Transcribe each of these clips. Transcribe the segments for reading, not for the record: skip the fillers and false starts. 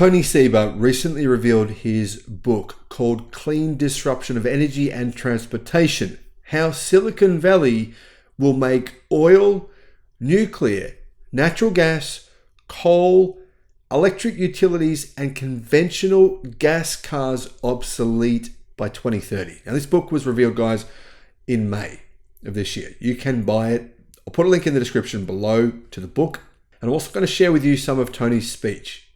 Tony Seba recently revealed his book called Clean Disruption of Energy and Transportation: How Silicon Valley Will Make Oil, Nuclear, Natural Gas, Coal, Electric Utilities, and Conventional Gas Cars Obsolete by 2030. Now, this book was revealed, guys, in May of this year. You can buy it. I'll put a link in the description below to the book. And I'm also going to share with you some of Tony's speech.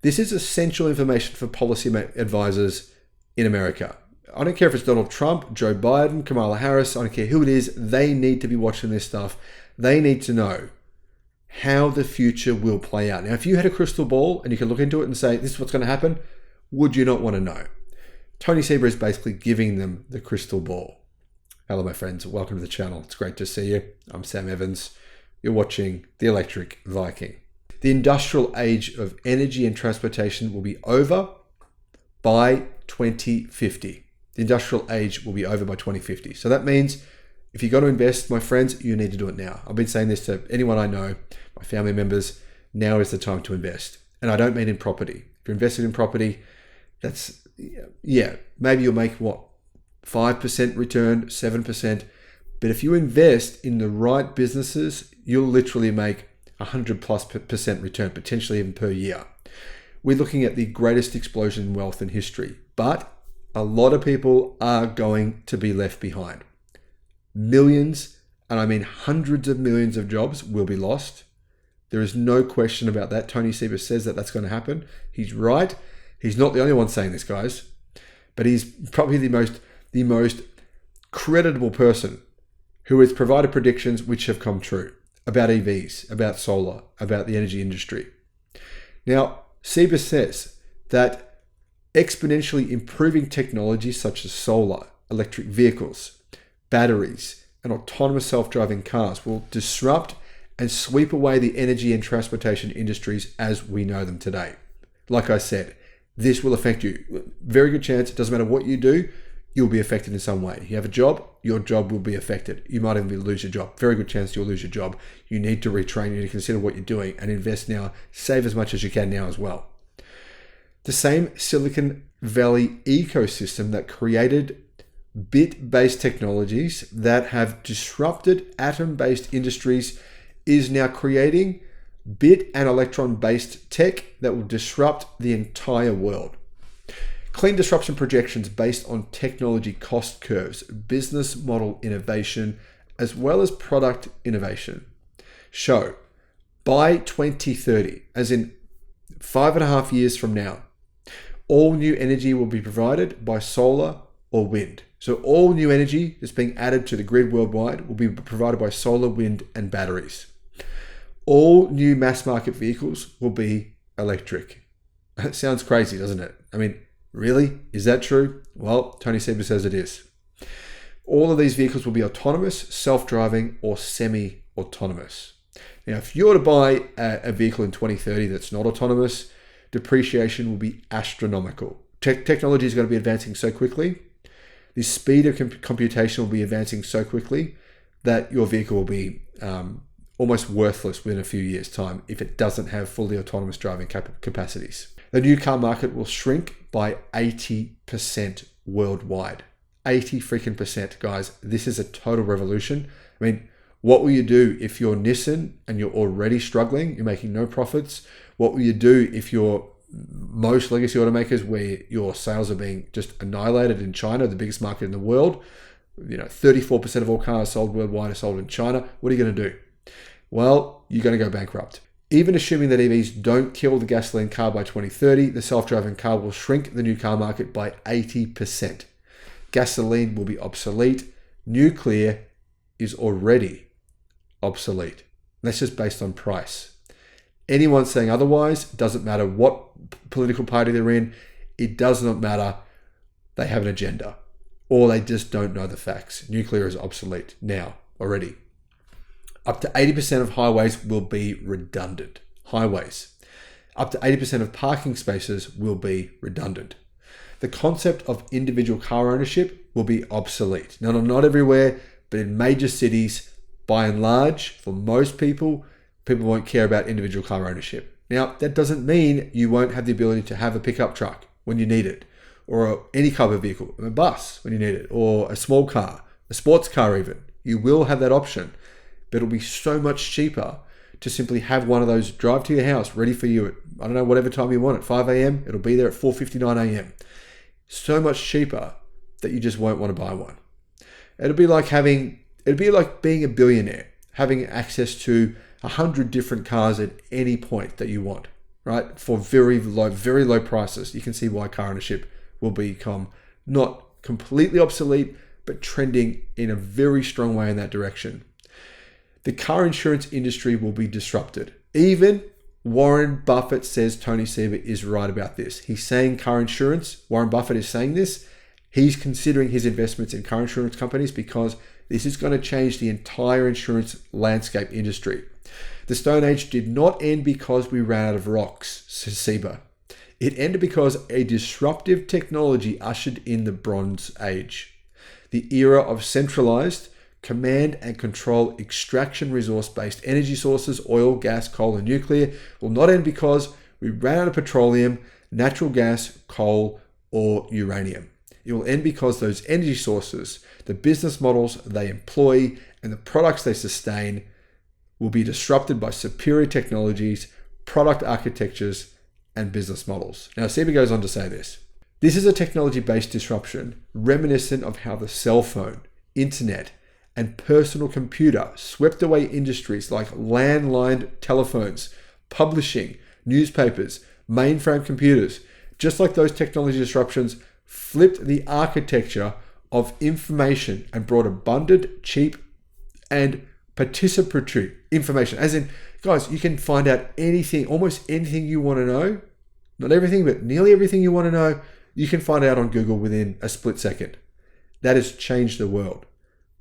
This is essential information for policy advisors in America. I don't care if it's Donald Trump, Joe Biden, Kamala Harris, I don't care who it is, they need to be watching this stuff. They need to know how the future will play out. Now, if you had a crystal ball and you could look into it and say, this is what's going to happen, would you not want to know? Tony Seba is basically giving them the crystal ball. Hello, my friends. Welcome to the channel. It's great to see you. I'm Sam Evans. You're watching the Electric Viking. The industrial age of energy and transportation will be over by 2050. The industrial age will be over by 2050. So that means if you're going to invest, my friends, you need to do it now. I've been saying this to anyone I know, my family members. Now is the time to invest. And I don't mean in property. If you're invested in property, that's, yeah, maybe you'll make what? 5% return, 7%. But if you invest in the right businesses, you'll literally make 100+% return, potentially even per year. We're looking at the greatest explosion in wealth in history, but a lot of people are going to be left behind. Millions, and I mean hundreds of millions of jobs will be lost. There is no question about that. Tony Seba says that that's going to happen. He's right. He's not the only one saying this, guys, but he's probably the most creditable person who has provided predictions which have come true about EVs, about solar, about the energy industry. Now, Seba says that exponentially improving technologies such as solar, electric vehicles, batteries, and autonomous self-driving cars will disrupt and sweep away the energy and transportation industries as we know them today. Like I said, this will affect you. Very good chance, it doesn't matter what you do, you'll be affected in some way. You have a job, your job will be affected. You might even lose your job. Very good chance you'll lose your job. You need to retrain, you need to consider what you're doing and invest now. Save as much as you can now as well. The same Silicon Valley ecosystem that created bit-based technologies that have disrupted atom-based industries is now creating bit and electron-based tech that will disrupt the entire world. Clean disruption projections based on technology cost curves, business model innovation, as well as product innovation show by 2030, as in 5.5 years from now, all new energy will be provided by solar or wind. So all new energy that's being added to the grid worldwide will be provided by solar, wind, and batteries. All new mass market vehicles will be electric. That sounds crazy, doesn't it? I mean, really? Is that true? Well, Tony Seba says it is. All of these vehicles will be autonomous, self-driving, or semi-autonomous. Now, if you were to buy a vehicle in 2030 that's not autonomous, depreciation will be astronomical. Technology is going to be advancing so quickly. The speed of computation will be advancing so quickly that your vehicle will be almost worthless within a few years' time if it doesn't have fully autonomous driving capacities. The new car market will shrink by 80% worldwide. 80 freaking percent, guys. This is a total revolution. I mean, what will you do if you're Nissan and you're already struggling? You're making no profits. What will you do if you're most legacy automakers where your sales are being just annihilated in China, the biggest market in the world? 34% of all cars sold worldwide are sold in China. What are you going to do? Well, you're going to go bankrupt. Even assuming that EVs don't kill the gasoline car by 2030, the self-driving car will shrink the new car market by 80%. Gasoline will be obsolete. Nuclear is already obsolete. That's just based on price. Anyone saying otherwise, doesn't matter what political party they're in, it does not matter. They have an agenda or they just don't know the facts. Nuclear is obsolete now already. Up to 80% of highways will be redundant. Highways. Up to 80% of parking spaces will be redundant. The concept of individual car ownership will be obsolete. Now, not everywhere, but in major cities, by and large, for most people, people won't care about individual car ownership. Now, that doesn't mean you won't have the ability to have a pickup truck when you need it, or any type of vehicle, a bus when you need it, or a small car, a sports car even. You will have that option, but it'll be so much cheaper to simply have one of those drive to your house ready for you at, I don't know, whatever time you want, at 5 a.m. It'll be there at 4:59 a.m. So much cheaper that you just won't want to buy one. It'll be like being a billionaire, having access to 100 different cars at any point that you want, right? For very low prices. You can see why car ownership will become not completely obsolete, but trending in a very strong way in that direction. The car insurance industry will be disrupted. Even Warren Buffett says Tony Seba is right about this. He's saying car insurance, Warren Buffett is saying this. He's considering his investments in car insurance companies because this is going to change the entire insurance landscape industry. The Stone Age did not end because we ran out of rocks, says Seba. It ended because a disruptive technology ushered in the Bronze Age. The era of centralized command and control extraction resource-based energy sources, oil, gas, coal, and nuclear, will not end because we ran out of petroleum, natural gas, coal, or uranium. It will end because those energy sources, the business models they employ, and the products they sustain will be disrupted by superior technologies, product architectures, and business models. Now, Seba goes on to say this. This is a technology-based disruption reminiscent of how the cell phone, internet, and personal computer swept away industries like landline telephones, publishing, newspapers, mainframe computers. Just like those technology disruptions flipped the architecture of information and brought abundant, cheap, and participatory information. As in, guys, you can find out anything, almost anything you want to know. Not everything, but nearly everything you want to know, you can find out on Google within a split second. That has changed the world.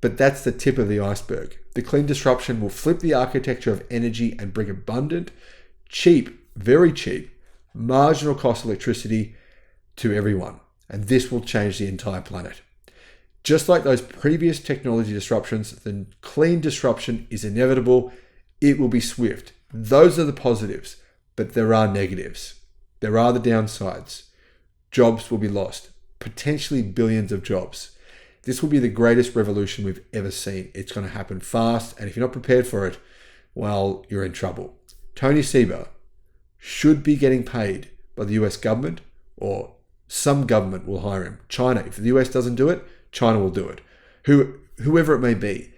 But that's the tip of the iceberg. The clean disruption will flip the architecture of energy and bring abundant, cheap, very cheap, marginal cost electricity to everyone. And this will change the entire planet. Just like those previous technology disruptions, the clean disruption is inevitable. It will be swift. Those are the positives, but there are negatives. There are the downsides. Jobs will be lost, potentially billions of jobs. This will be the greatest revolution we've ever seen. It's going to happen fast, and if you're not prepared for it, well, you're in trouble. Tony Seba should be getting paid by the US government, or some government will hire him. China, if the US doesn't do it, China will do it. Whoever it may be,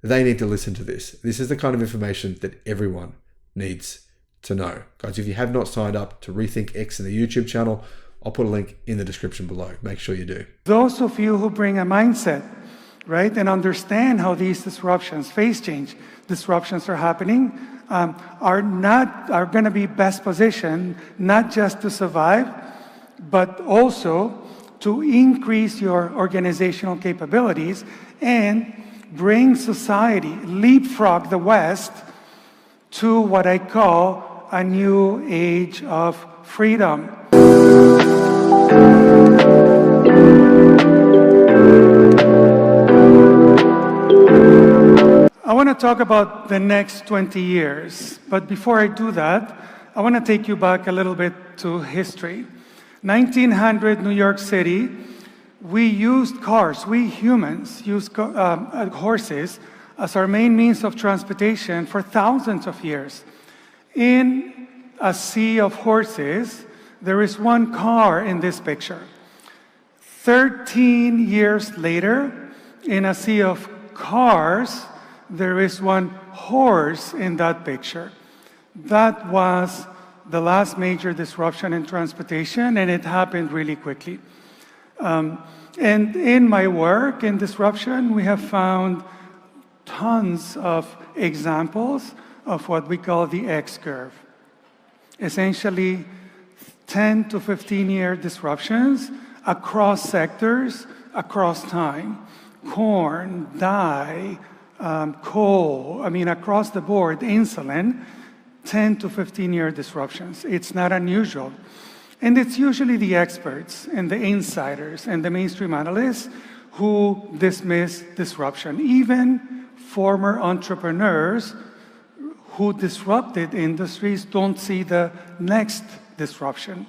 they need to listen to this. This is the kind of information that everyone needs to know. Guys, if you have not signed up to Rethink X in the YouTube channel, I'll put a link in the description below. Make sure you do. Those of you who bring a mindset, right, and understand how these disruptions, phase change disruptions are happening, are going to be best positioned not just to survive, but also to increase your organizational capabilities and bring society, leapfrog the West to what I call a new age of freedom. I want to talk about the next 20 years, but before I do that, I want to take you back a little bit to history. 1900 New York City, we used cars, we humans used horses as our main means of transportation for thousands of years. In a sea of horses, there is one car in this picture. 13 years later, in a sea of cars, there is one horse in that picture. That was the last major disruption in transportation, and it happened really quickly. And in my work in disruption, we have found tons of examples of what we call the X curve. Essentially, 10 to 15-year disruptions across sectors, across time. Corn, dye, coal, across the board, insulin, 10 to 15-year disruptions. It's not unusual. And it's usually the experts and the insiders and the mainstream analysts who dismiss disruption. Even former entrepreneurs who disrupted industries don't see the next disruption.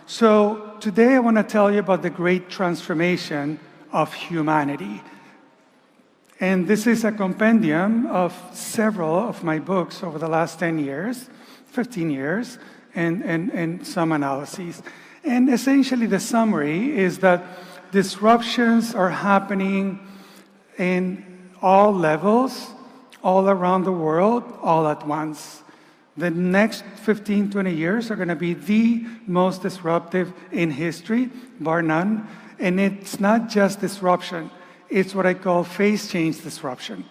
So today I want to tell you about the great transformation of humanity. And this is a compendium of several of my books over the last 10 years, 15 years, and some analyses. And essentially the summary is that disruptions are happening in all levels, all around the world, all at once. The next 15, 20 years are going to be the most disruptive in history, bar none. And it's not just disruption. It's what I call phase change disruption.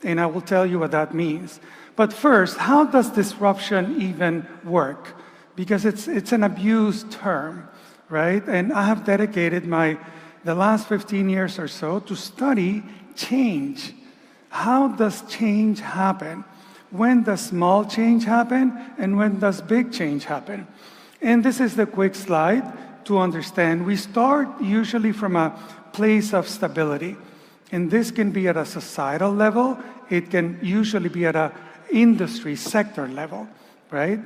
And I will tell you what that means. But first, how does disruption even work? Because it's an abused term, right? And I have dedicated the last 15 years or so to study change. How does change happen? When does small change happen? And when does big change happen? And this is the quick slide to understand. We start usually from a place of stability. And this can be at a societal level. It can usually be at an industry sector level, right?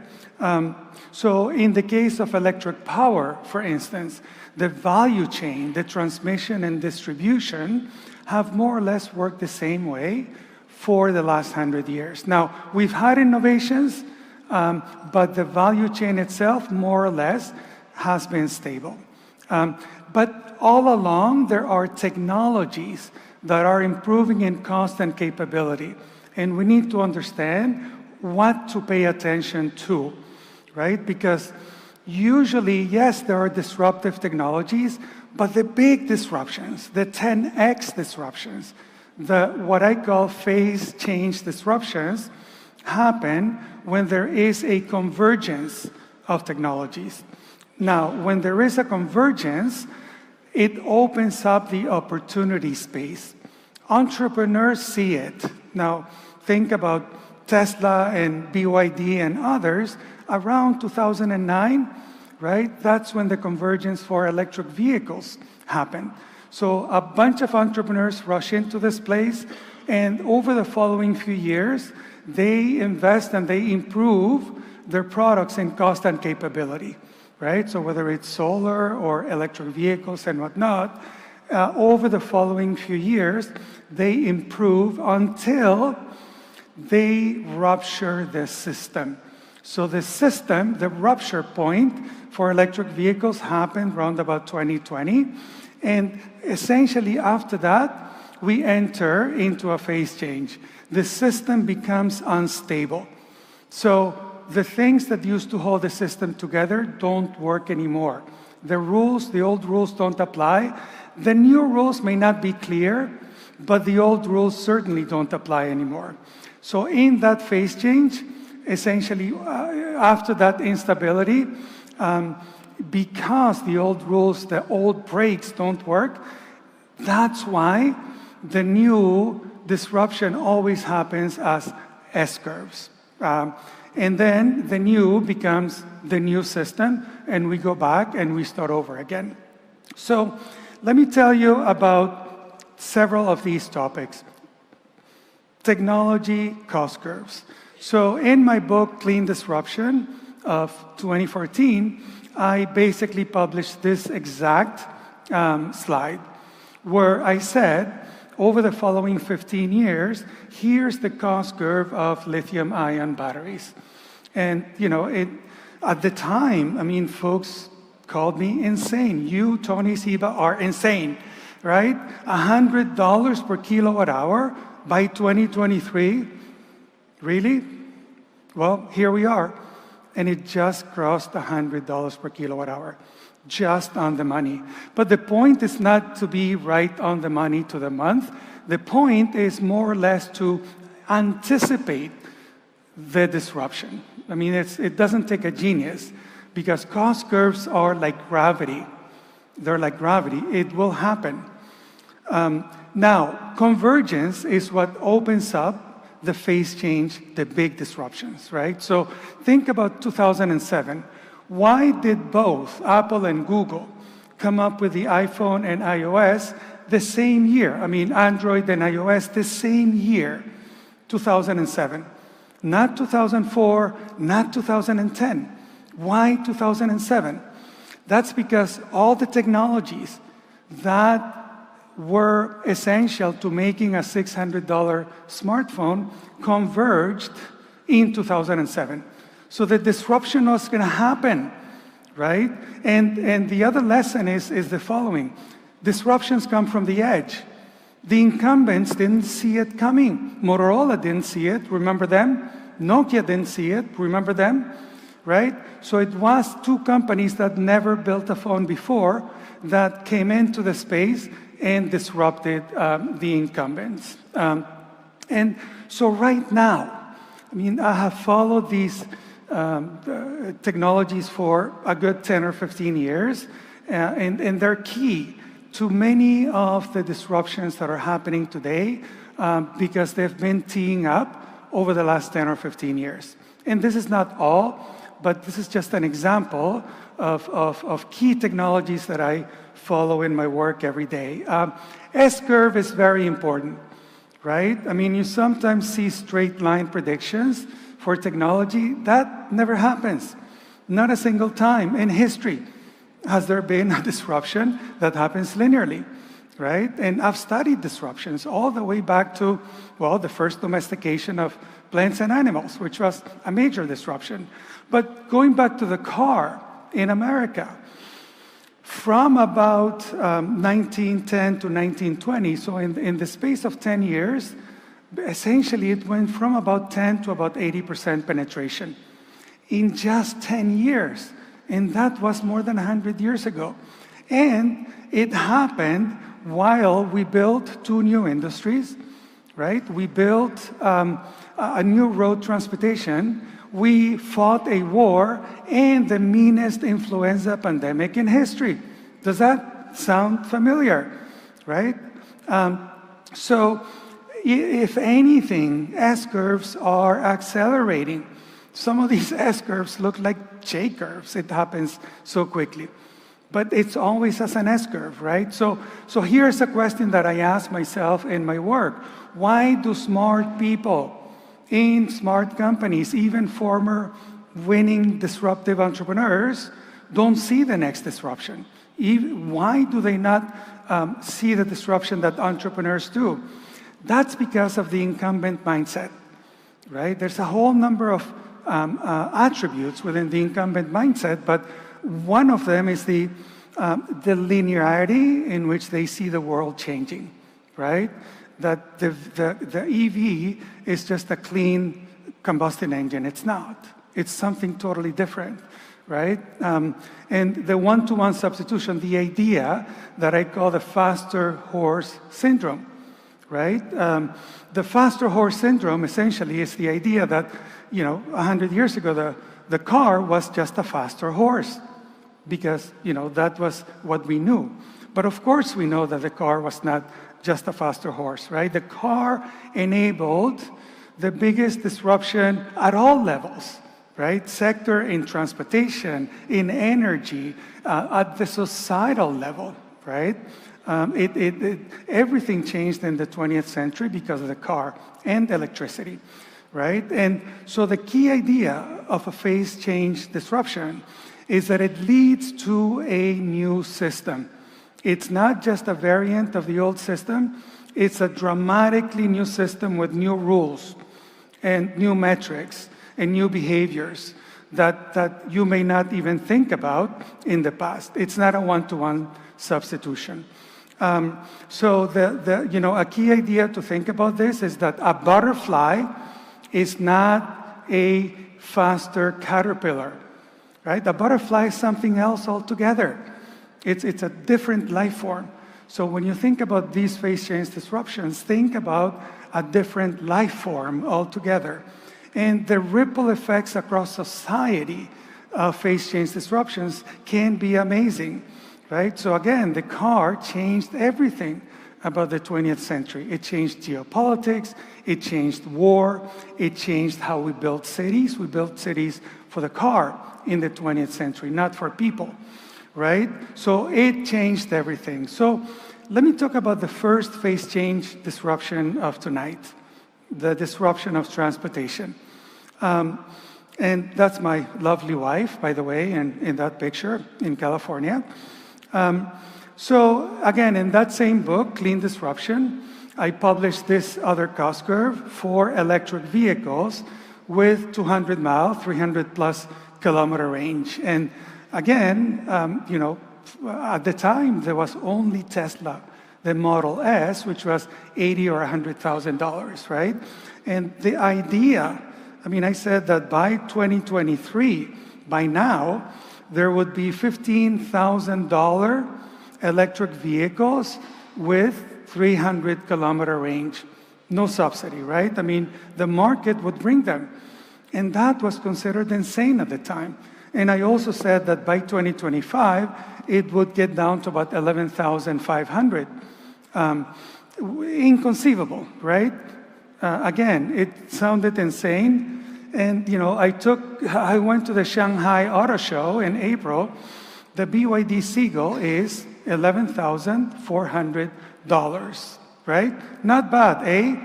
So in the case of electric power, for instance, the value chain, the transmission and distribution have more or less worked the same way for the last 100 years. Now, we've had innovations, but the value chain itself, more or less, has been stable. But all along, there are technologies that are improving in cost and capability. And we need to understand what to pay attention to, right? Because usually, yes, there are disruptive technologies, but the big disruptions, the 10x disruptions, what I call phase change disruptions, happen when there is a convergence of technologies. Now, when there is a convergence, it opens up the opportunity space. Entrepreneurs see it. Now, think about Tesla and BYD and others. Around 2009, right? That's when the convergence for electric vehicles happened. So a bunch of entrepreneurs rush into this place, and over the following few years, they invest and they improve their products in cost and capability, right? So whether it's solar or electric vehicles and whatnot, over the following few years, they improve until they rupture the system. So the system, the rupture point for electric vehicles happened around about 2020. And essentially after that, we enter into a phase change. The system becomes unstable. So the things that used to hold the system together don't work anymore. The rules, the old rules don't apply. The new rules may not be clear, but the old rules certainly don't apply anymore. So in that phase change, essentially after that instability, because the old rules, the old brakes don't work, that's why the new disruption always happens as S-curves. And then the new becomes the new system, and we go back and we start over again. So let me tell you about several of these topics. Technology cost curves. So in my book, Clean Disruption of 2014, I basically published this exact slide where I said, over the following 15 years, here's the cost curve of lithium-ion batteries. And, you know, at the time, I mean, folks called me insane. You, Tony, Seba, are insane, right? $100 per kilowatt hour by 2023. Really? Well, here we are. And it just crossed $100 per kilowatt hour. Just on the money. But the point is not to be right on the money to the month. The point is more or less to anticipate the disruption. I mean, it doesn't take a genius, because cost curves are like gravity. They're like gravity. It will happen. Now, convergence is what opens up the phase change, the big disruptions, right? So think about 2007. Why did both Apple and Google come up with the iPhone and iOS the same year? I mean, Android and iOS the same year, 2007. Not 2004, not 2010. Why 2007? That's because all the technologies that were essential to making a $600 smartphone converged in 2007. So the disruption was going to happen, right? And the other lesson is the following. Disruptions come from the edge. The incumbents didn't see it coming. Motorola didn't see it. Remember them? Nokia didn't see it. Remember them? Right? So it was two companies that never built a phone before that came into the space and disrupted the incumbents. And so right now, I mean, I have followed these technologies for a good 10 or 15 years, and they're key to many of the disruptions that are happening today because they've been teeing up over the last 10 or 15 years. And this is not all, but this is just an example of key technologies that I follow in my work every day. S-curve is very important, right? I mean, you sometimes see straight line predictions for technology. That never happens. Not a single time in history has there been a disruption that happens linearly, right? And I've studied disruptions all the way back to, well, the first domestication of plants and animals, which was a major disruption. But going back to the car in America, from about 1910 to 1920, so in the space of 10 years, essentially it went from about 10 to about 80% penetration in just 10 years. And that was more than 100 years ago. And it happened while we built two new industries, right? We built a new road transportation. We fought a war and the meanest influenza pandemic in history. Does that sound familiar, right? So if anything, S-curves are accelerating. Some of these S-curves look like J-curves. It happens so quickly. But it's always as an S-curve, right? So here's a question that I ask myself in my work. Why do smart people in smart companies, even former winning disruptive entrepreneurs, don't see the next disruption? Why do they not see the disruption that entrepreneurs do? That's because of the incumbent mindset, right? There's a whole number of attributes within the incumbent mindset, but one of them is the linearity in which they see the world changing, right? That the EV is just a clean combustion engine. It's not. It's something totally different, right? And the one-to-one substitution, the idea that I call the faster horse syndrome, right? The faster horse syndrome essentially is the idea that, 100 years ago, the car was just a faster horse because, that was what we knew. But of course we know that the car was not just a faster horse, right? The car enabled the biggest disruption at all levels, right? Sector in transportation, in energy, at the societal level, right? Everything changed in the 20th century because of the car and electricity, right? And so the key idea of a phase change disruption is that it leads to a new system. It's not just a variant of the old system, it's a dramatically new system with new rules and new metrics and new behaviors that you may not even think about in the past. It's not a one-to-one substitution. So a key idea to think about this is that a butterfly is not a faster caterpillar, right? A butterfly is something else altogether. It's a different life form. So when you think about these phase change disruptions, think about a different life form altogether. And the ripple effects across society of phase change disruptions can be amazing, right? So again, the car changed everything about the 20th century. It changed geopolitics, it changed war, it changed how we built cities. We built cities for the car in the 20th century, not for people, right? So it changed everything. So let me talk about the first phase change disruption of tonight, the disruption of transportation. And that's my lovely wife, by the way, in that picture in California. So again, in that same book, Clean Disruption, I published this other cost curve for electric vehicles with 200 mile, 300 plus kilometer range. And again, at the time, there was only Tesla, the Model S, which was $80,000 or $100,000, right? And the idea, I said that by 2023, by now, there would be $15,000 electric vehicles with 300 kilometer range. No subsidy, right? The market would bring them. And that was considered insane at the time. And I also said that by 2025, it would get down to about 11,500. Inconceivable, right? Again, it sounded insane. And, I went to the Shanghai Auto Show in April. The BYD Seagull is $11,400, right? Not bad, eh?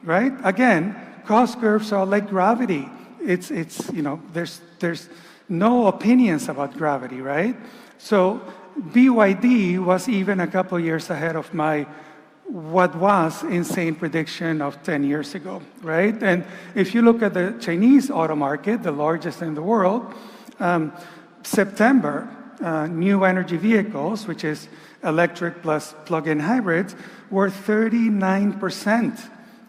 Right? Again, cost curves are like gravity. There's no opinions about gravity, right? So BYD was even a couple years ahead of what was insane prediction of 10 years ago, right? And if you look at the Chinese auto market, the largest in the world, September, new energy vehicles, which is electric plus plug-in hybrids, were 39%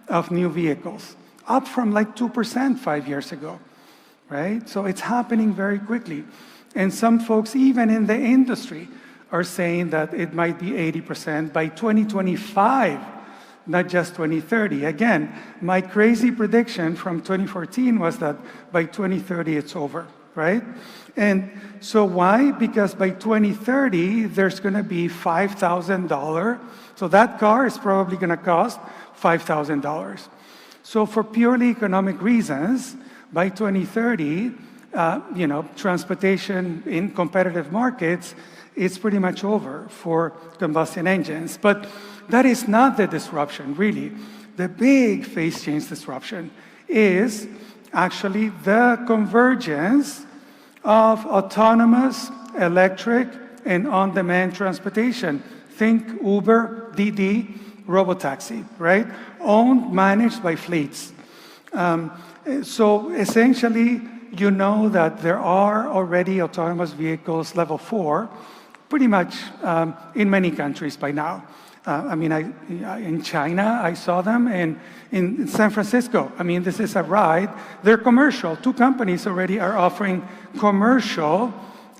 of new vehicles, up from like 2% 5 years ago, right? So it's happening very quickly. And some folks, even in the industry, are saying that it might be 80% by 2025, not just 2030. Again, my crazy prediction from 2014 was that by 2030 it's over, right? And so why? Because by 2030, there's going to be $5,000. So that car is probably going to cost $5,000. So for purely economic reasons, by 2030, transportation in competitive markets, it's pretty much over for combustion engines. But that is not the disruption, really. The big phase change disruption is actually the convergence of autonomous, electric, and on-demand transportation. Think Uber, Didi, robotaxi, right? Owned, managed by fleets. So essentially, you know that there are already autonomous vehicles level 4, pretty much in many countries by now. In China, I saw them, and in San Francisco. This is a ride. They're commercial. 2 companies already are offering commercial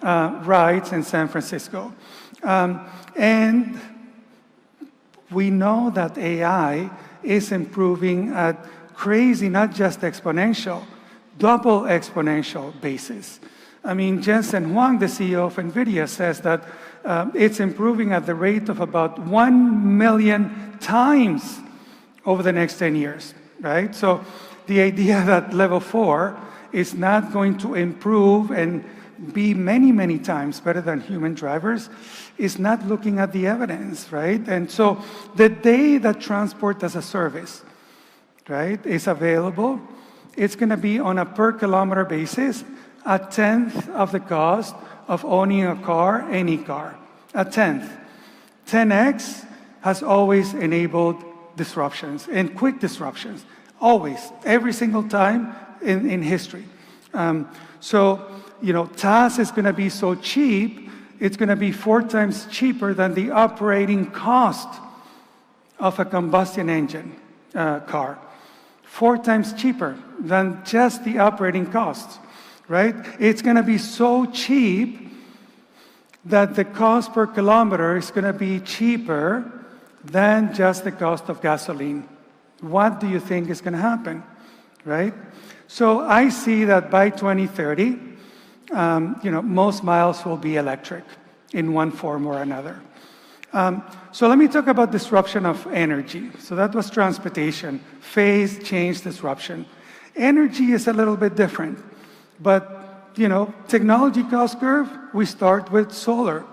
rides in San Francisco. And we know that AI is improving at crazy, not just exponential, double exponential basis. Jensen Huang, the CEO of NVIDIA, says that it's improving at the rate of about 1 million times over the next 10 years, right? So the idea that level 4 is not going to improve and be many, many times better than human drivers is not looking at the evidence, right? And so the day that transport as a service, right, is available, it's going to be on a per kilometer basis, a tenth of the cost of owning a car, any car. A tenth. 10x has always enabled disruptions, and quick disruptions. Always. Every single time in history. TaaS is going to be so cheap, it's going to be 4 times cheaper than the operating cost of a combustion engine car. 4 times cheaper than just the operating costs, right? It's going to be so cheap that the cost per kilometer is going to be cheaper than just the cost of gasoline. What do you think is going to happen, right? So I see that by 2030, most miles will be electric in one form or another. So let me talk about disruption of energy. So that was transportation, phase change disruption. Energy is a little bit different, but technology cost curve, we start with solar.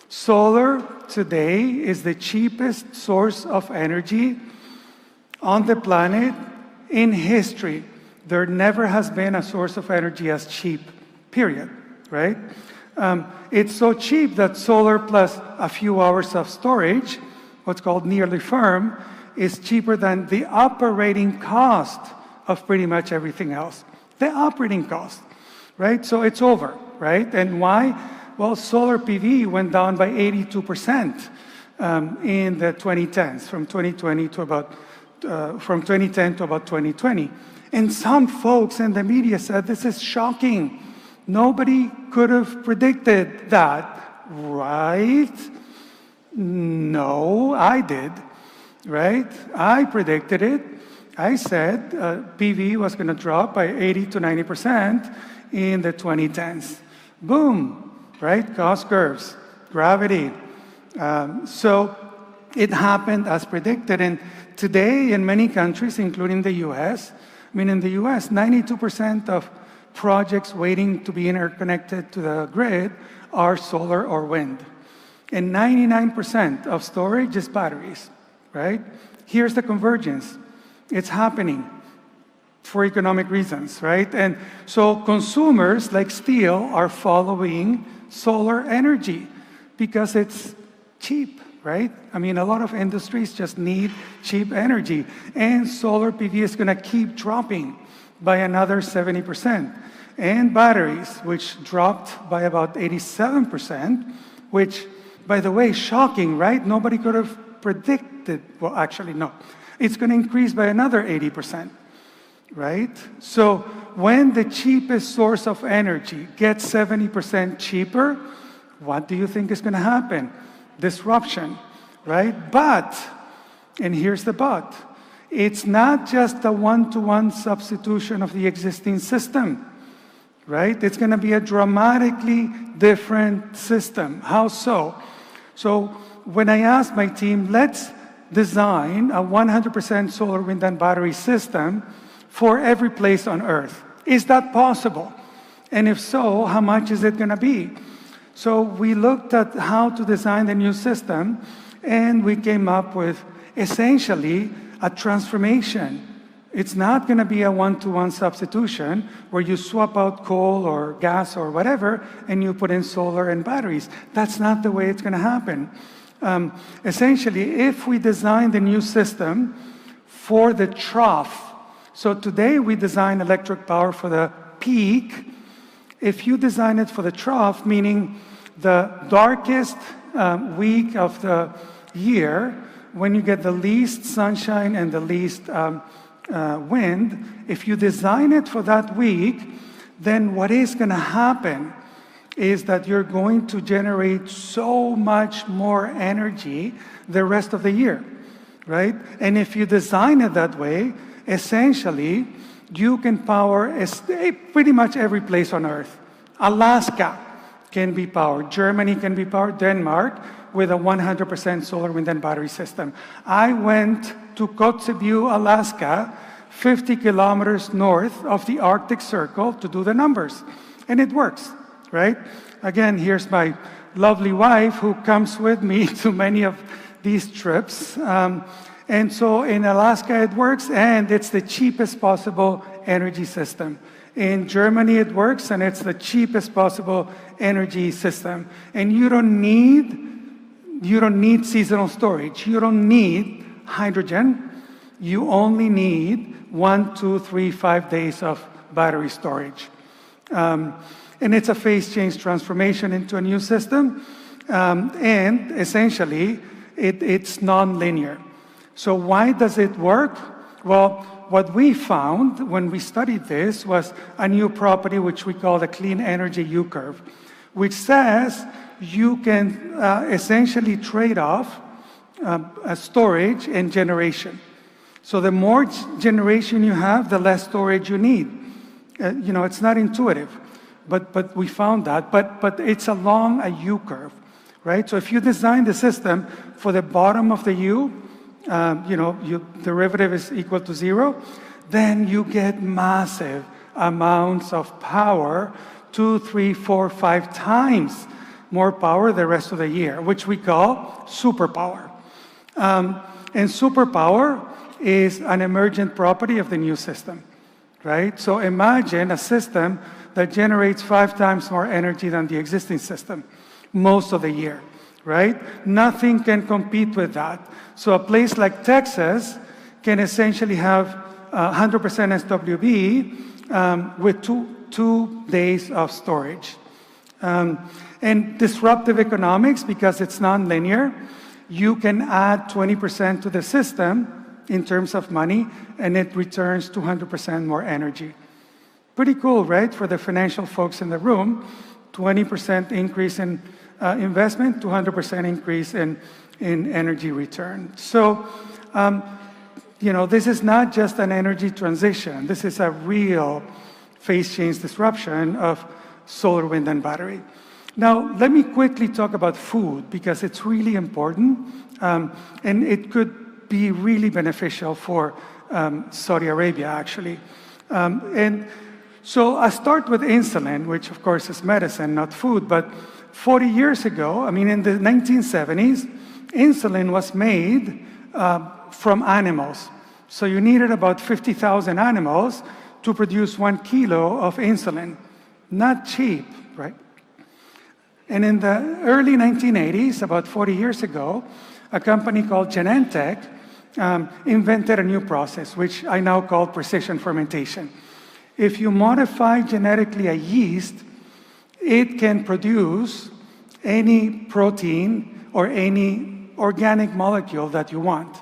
Solar today is the cheapest source of energy on the planet in history. There never has been a source of energy as cheap, period, right? It's so cheap that solar plus a few hours of storage, what's called nearly firm, is cheaper than the operating cost of pretty much everything else. The operating cost, right? So it's over, right? And why? Well, solar PV went down by 82% in the 2010s, from 2010 to about 2020. And some folks in the media said, this is shocking. Nobody could have predicted that, right? No, I did, right? I predicted it. I said PV was going to drop by 80 to 90% in the 2010s. Boom, right? Cost curves, gravity. So it happened as predicted. And today in many countries, including the US, in the US, 92% of projects waiting to be interconnected to the grid are solar or wind. And 99% of storage is batteries, right? Here's the convergence. It's happening for economic reasons, right? And so consumers like steel are following solar energy because it's cheap, right? A lot of industries just need cheap energy. And solar PV is going to keep dropping by another 70%. And batteries, which dropped by about 87%, which, by the way, shocking, right? Nobody could have predicted. Well, actually, no. It's going to increase by another 80%, right? So when the cheapest source of energy gets 70% cheaper, what do you think is going to happen? Disruption, right? But, and here's the but, it's not just a one-to-one substitution of the existing system, right? It's going to be a dramatically different system. How so? So when I asked my team, let's design a 100% solar, wind, and battery system for every place on Earth. Is that possible? And if so, how much is it going to be? So we looked at how to design the new system, and we came up with essentially a transformation. It's not going to be a one-to-one substitution where you swap out coal or gas or whatever and you put in solar and batteries. That's not the way it's going to happen. Essentially, if we design the new system for the trough, so today we design electric power for the peak. If you design it for the trough, meaning the darkest week of the year, when you get the least sunshine and the least wind, if you design it for that week, then what is going to happen is that you're going to generate so much more energy the rest of the year, right? And if you design it that way, essentially, you can power pretty much every place on Earth. Alaska can be powered. Germany can be powered. Denmark with a 100% solar, wind, and battery system. I went to Kotzebue, Alaska, 50 kilometers north of the Arctic Circle to do the numbers. And it works, right? Again, here's my lovely wife who comes with me to many of these trips. And so in Alaska it works, and it's the cheapest possible energy system. In Germany it works, and it's the cheapest possible energy system. And you don't need seasonal storage. You don't need hydrogen. You only need 1, 2, 3, 5 days of battery storage. And it's a phase change transformation into a new system. And essentially, it's non-linear. So why does it work? Well, what we found when we studied this was a new property which we call the clean energy U-curve, which says you can essentially trade off storage and generation. So the more generation you have, the less storage you need. It's not intuitive, but we found that. But it's along a U-curve, right? So if you design the system for the bottom of the U, derivative is equal to 0, then you get massive amounts of power, 2, 3, 4, 5 times more power the rest of the year, which we call superpower. And superpower is an emergent property of the new system, right? So imagine a system that generates 5 times more energy than the existing system most of the year, right? Nothing can compete with that. So a place like Texas can essentially have 100% SWB with two days of storage. And disruptive economics, because it's non-linear, you can add 20% to the system in terms of money, and it returns 200% more energy. Pretty cool, right? For the financial folks in the room, 20% increase in investment, 200% increase in energy return. So, this is not just an energy transition. This is a real phase change disruption of solar, wind, and battery. Now, let me quickly talk about food, because it's really important, and it could be really beneficial for Saudi Arabia, actually. And so I start with insulin, which of course is medicine, not food, but 40 years ago, in the 1970s, insulin was made from animals. So you needed about 50,000 animals to produce 1 kilo of insulin. Not cheap, right? And in the early 1980s, about 40 years ago, a company called Genentech invented a new process, which I now call precision fermentation. If you modify genetically a yeast, it can produce any protein or any organic molecule that you want.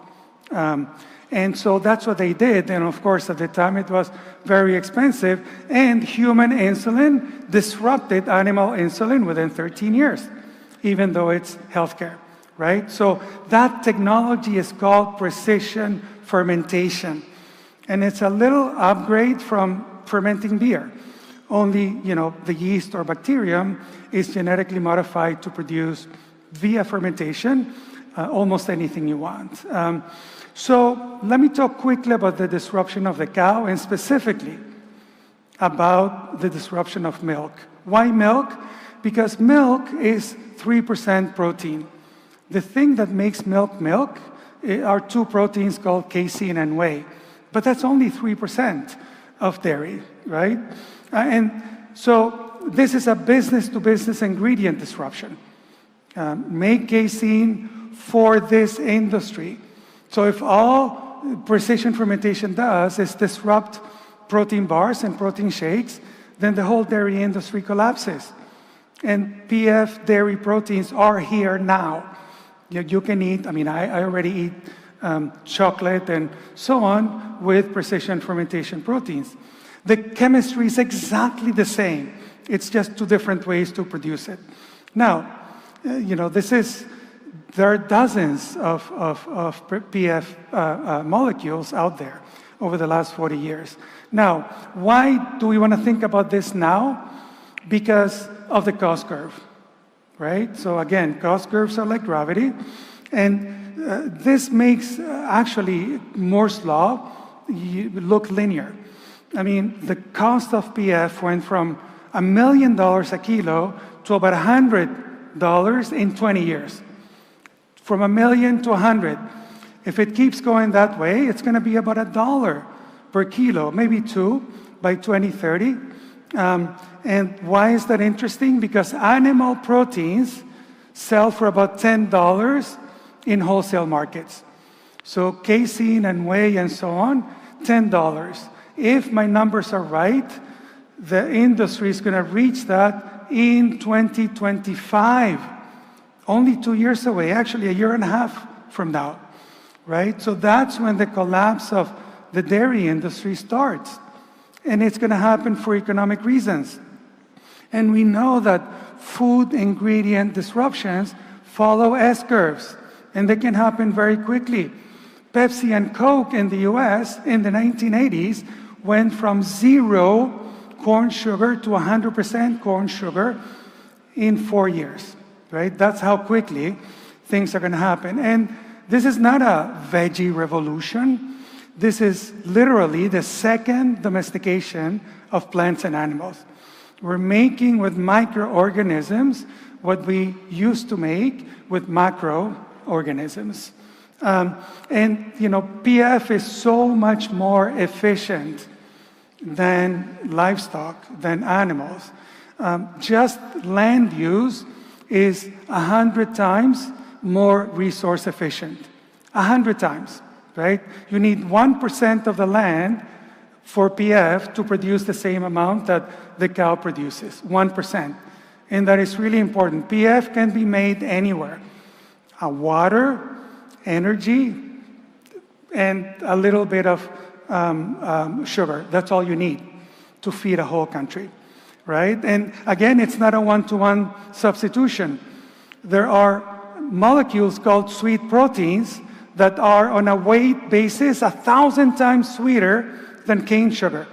And so that's what they did. And of course, at the time, it was very expensive. And human insulin disrupted animal insulin within 13 years, even though it's healthcare, right? So that technology is called precision fermentation. And it's a little upgrade from fermenting beer. Only, the yeast or bacterium is genetically modified to produce, via fermentation, almost anything you want. So let me talk quickly about the disruption of the cow, and specifically about the disruption of milk. Why milk? Because milk is 3% protein. The thing that makes milk milk are 2 proteins called casein and whey. But that's only 3% of dairy, right? And so this is a business-to-business ingredient disruption. Make casein for this industry. So if all precision fermentation does is disrupt protein bars and protein shakes, then the whole dairy industry collapses. And PF dairy proteins are here now. You can eat, I already eat chocolate and so on with precision fermentation proteins. The chemistry is exactly the same. It's just 2 different ways to produce it. Now, there are dozens of PF molecules out there over the last 40 years. Now, why do we want to think about this now? Because of the cost curve, right? So again, cost curves are like gravity. And this makes, actually, Moore's law look linear. The cost of PF went from $1 million a kilo to about $100 in 20 years. From $1 million to $100. If it keeps going that way, it's going to be about $1 per kilo, maybe $2 by 2030. And why is that interesting? Because animal proteins sell for about $10 in wholesale markets. So casein and whey and so on, $10. If my numbers are right, the industry is going to reach that in 2025. Only 2 years away, actually 1.5 years from now, right? So that's when the collapse of the dairy industry starts. And it's going to happen for economic reasons. And we know that food ingredient disruptions follow S-curves, and they can happen very quickly. Pepsi and Coke in the US in the 1980s went from 0 corn sugar to 100% corn sugar in 4 years. Right? That's how quickly things are going to happen. And this is not a veggie revolution. This is literally the second domestication of plants and animals. We're making with microorganisms what we used to make with macroorganisms. PF is so much more efficient than livestock, than animals. Just land use is 100 times more resource efficient. 100 times, right? You need 1% of the land for PF to produce the same amount that the cow produces, 1%. And that is really important. PF can be made anywhere. Water, energy, and a little bit of sugar. That's all you need to feed a whole country, right? And again, it's not a one-to-one substitution. There are molecules called sweet proteins that are on a weight basis 1,000 times sweeter than cane sugar.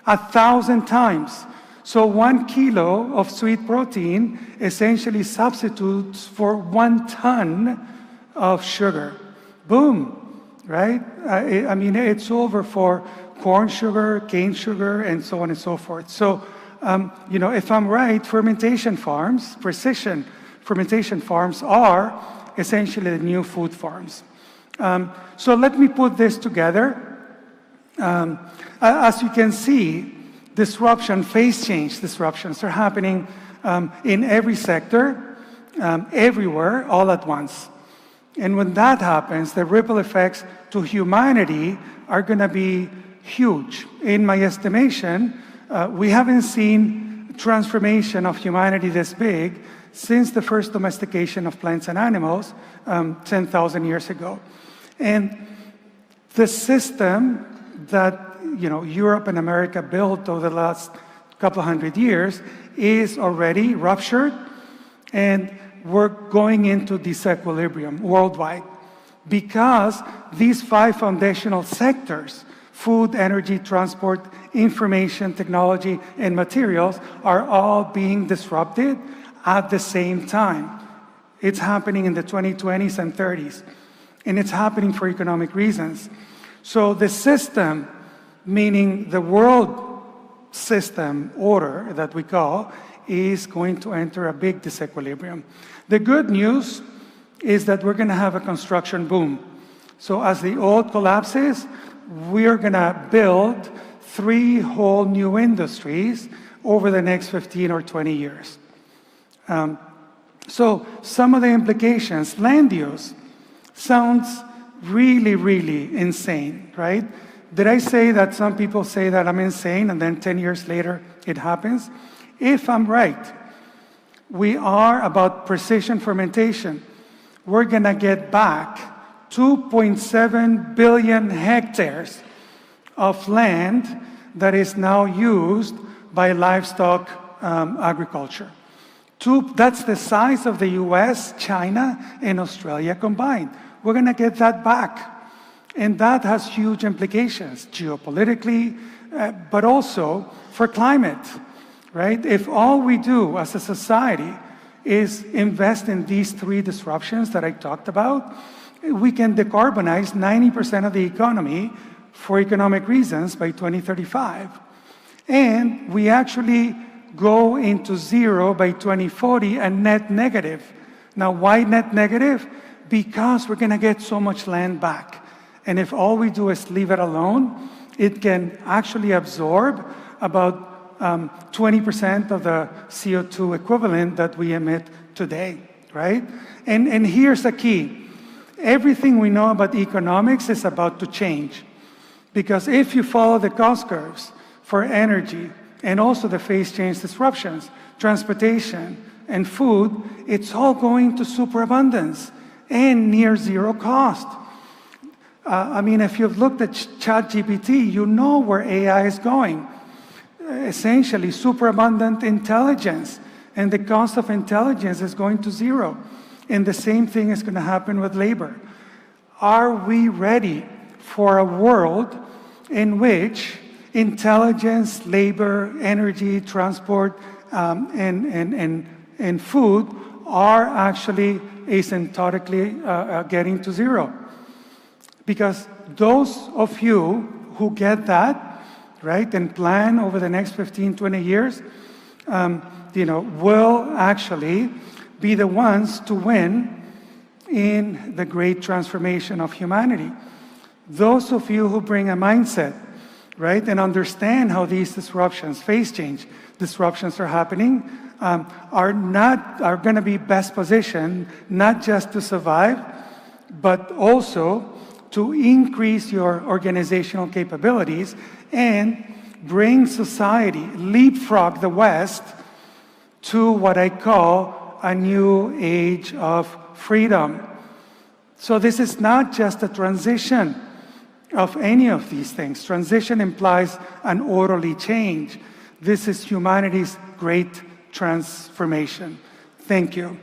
1,000 times. So 1 kilo of sweet protein essentially substitutes for 1 ton of sugar. Boom, right? I mean, it's over for corn sugar, cane sugar, and so on and so forth. So, you know, if I'm right, fermentation farms, precision fermentation farms are essentially the new food farms. So let me put this together. As you can see, disruption, phase change disruptions are happening in every sector, everywhere, all at once. And when that happens, the ripple effects to humanity are going to be huge. In my estimation, we haven't seen transformation of humanity this big since the first domestication of plants and animals 10,000 years ago. And the system that Europe and America built over the last couple of hundred years is already ruptured, and we're going into disequilibrium worldwide because these 5 foundational sectors, food, energy, transport, information, technology, and materials, are all being disrupted at the same time. It's happening in the 2020s and 30s, and it's happening for economic reasons. So the system, meaning the world system order that we call, is going to enter a big disequilibrium. The good news is that we're going to have a construction boom. So as the old collapses, we're going to build 3 whole new industries over the next 15 or 20 years. So some of the implications, land use, sounds really, really insane, right? Did I say that some people say that I'm insane and then 10 years later it happens? If I'm right, we are about precision fermentation. We're going to get back 2.7 billion hectares of land that is now used by livestock agriculture. That's the size of the US, China, and Australia combined. We're going to get that back. And that has huge implications geopolitically, but also for climate, right? If all we do as a society is invest in these 3 disruptions that I talked about, we can decarbonize 90% of the economy for economic reasons by 2035. And we actually go into zero by 2040 and net negative. Now, why net negative? Because we're going to get so much land back. And if all we do is leave it alone, it can actually absorb about 20% of the CO2 equivalent that we emit today, right? And here's the key. Everything we know about economics is about to change. Because if you follow the cost curves for energy and also the phase change disruptions, transportation and food, it's all going to superabundance and near zero cost. I mean, if you've looked at ChatGPT, you know where AI is going. Essentially, superabundant intelligence. And the cost of intelligence is going to zero. And the same thing is going to happen with labor. Are we ready for a world in which intelligence, labor, energy, transport, and food are actually asymptotically getting to zero? Because those of you who get that, right, and plan over the next 15, 20 years, will actually be the ones to win in the great transformation of humanity. Those of you who bring a mindset right? And understand how these disruptions, phase change disruptions are happening, are going to be best positioned not just to survive, but also to increase your organizational capabilities and bring society, leapfrog the West to what I call a new age of freedom. So this is not just a transition of any of these things. Transition implies an orderly change. This is humanity's great transformation. Thank you.